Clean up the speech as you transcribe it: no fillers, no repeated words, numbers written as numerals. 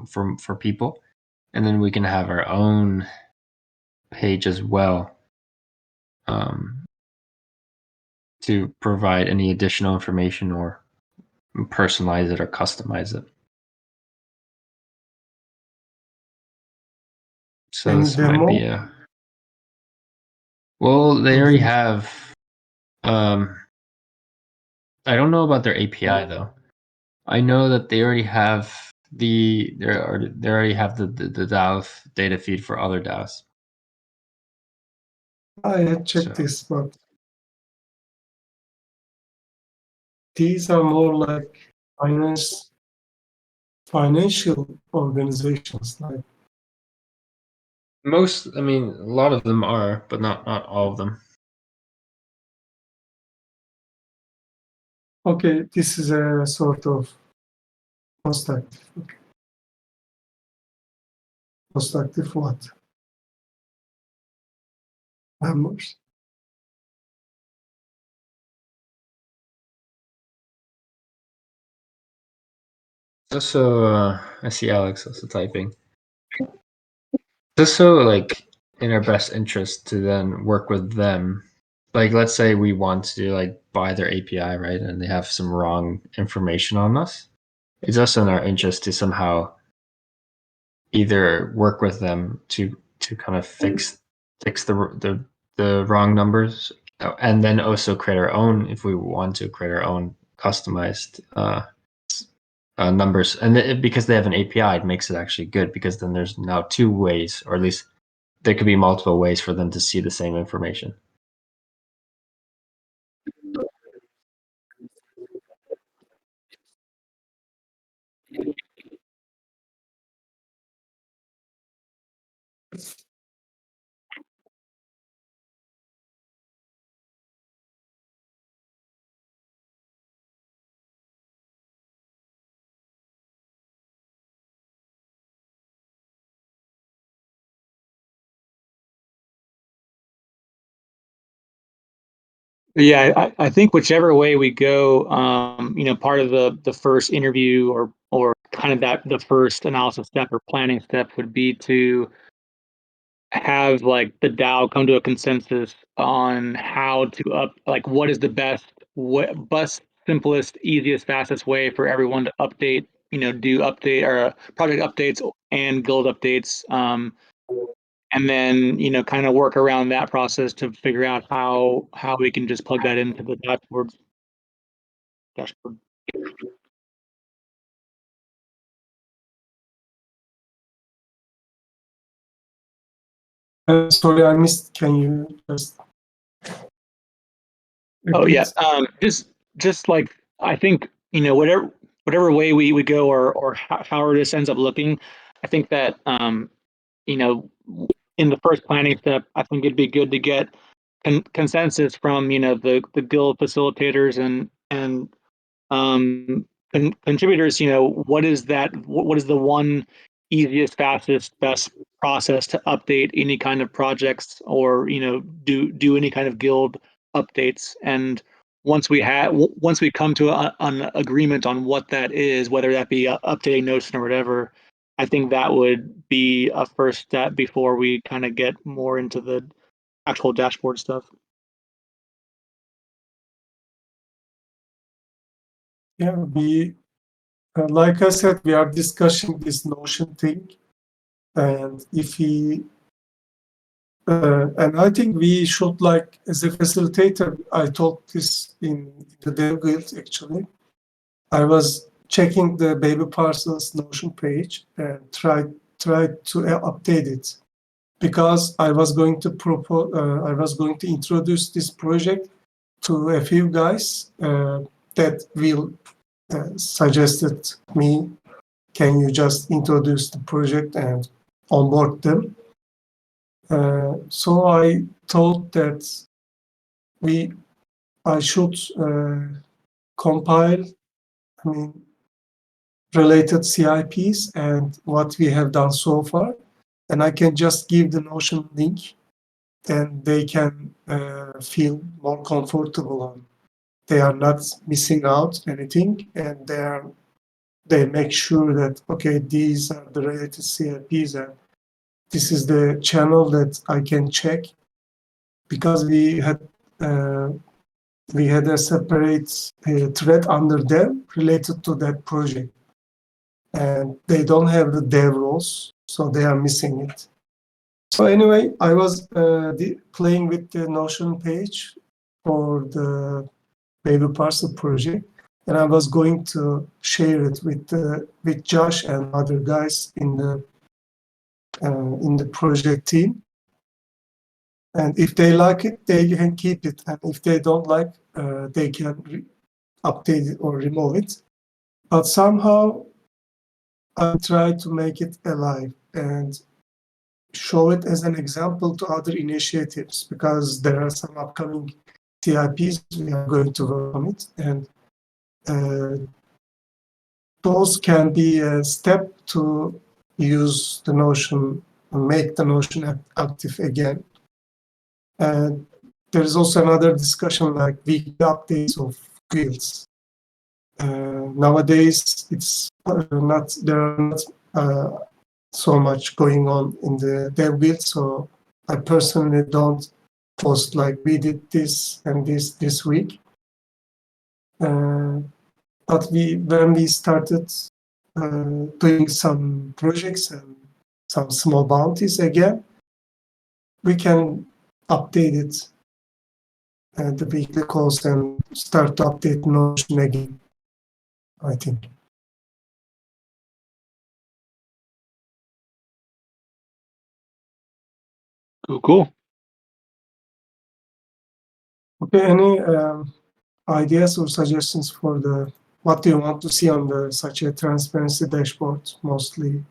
for people, and then we can have our own page as well to provide any additional information or personalize it or customize it. So Any this might be demo? well, they already have. I don't know about their API though. I know that they already have they already have the DAO data feed for other DAOs. I had checked this, but these are more like financial organizations. Like Most, I mean, a lot of them are, but not all of them. okay, this is a sort of constructive. Okay. Constructive what? Members. Also, I see Alex also typing. Just so, like, in our best interest to then work with them. Like, let's say we want to like buy their API, right? And they have some wrong information on us. It's also in our interest to somehow either work with them to kind of fix the wrong numbers, and then also create our own if we want to create our own customized numbers. And because they have an API, it makes it actually good because then there's now two ways, or at least there could be multiple ways for them to see the same information. Yeah, I think whichever way we go, part of the first interview or kind of the first analysis step or planning step would be to have like the DAO come to a consensus on how to what is the best, simplest, easiest, fastest way for everyone to update, do update or project updates and guild updates. And then, kind of work around that process to figure out how we can just plug that into the dashboard. Sorry, I missed. Can you just? Oh yeah, just like I think whatever way we go or however this ends up looking, I think that in the first planning step, I think it'd be good to get consensus from the guild facilitators and contributors. What is the one easiest, fastest, best process to update any kind of projects or do any kind of guild updates. And once we come to an agreement on what that is, whether that be updating Notion or whatever, I think that would be a first step before we kind of get more into the actual dashboard stuff. Yeah, like I said, we are discussing this Notion thing, and and I think we should, like, as a facilitator, I told this in the Dev Guild actually. I was checking the Baby Parsons Notion page and tried to update it because I was going to introduce this project to a few guys that will suggested me, can you just introduce the project and onboard them? So I thought that I should compile, related CIPs and what we have done so far, and I can just give the Notion link, and they can feel more comfortable on. They are not missing out anything, and they are they make sure that, okay, these are the related CIPs and this is the channel that I can check, because we had a separate thread under them related to that project, and they don't have the dev roles, so they are missing it. So anyway, I was playing with the Notion page for the baby parcel project, and I was going to share it with Josh and other guys in the project team. And if they like it, they can keep it, and if they don't like, they can update it or remove it. But somehow I try to make it alive and show it as an example to other initiatives, because there are some upcoming CIPs we are going to work on it, and those can be a step to use the Notion, make the Notion active again. And there is also another discussion like weekly updates of guilds. Nowadays, it's not, there are not so much going on in the dev guild, so I personally don't post like we did this and this week. But when we started doing some projects and some small bounties again, we can update it and the weekly calls and start to update Notion again, I think. Cool. Okay, any ideas or suggestions for what do you want to see on such a transparency dashboard? Mostly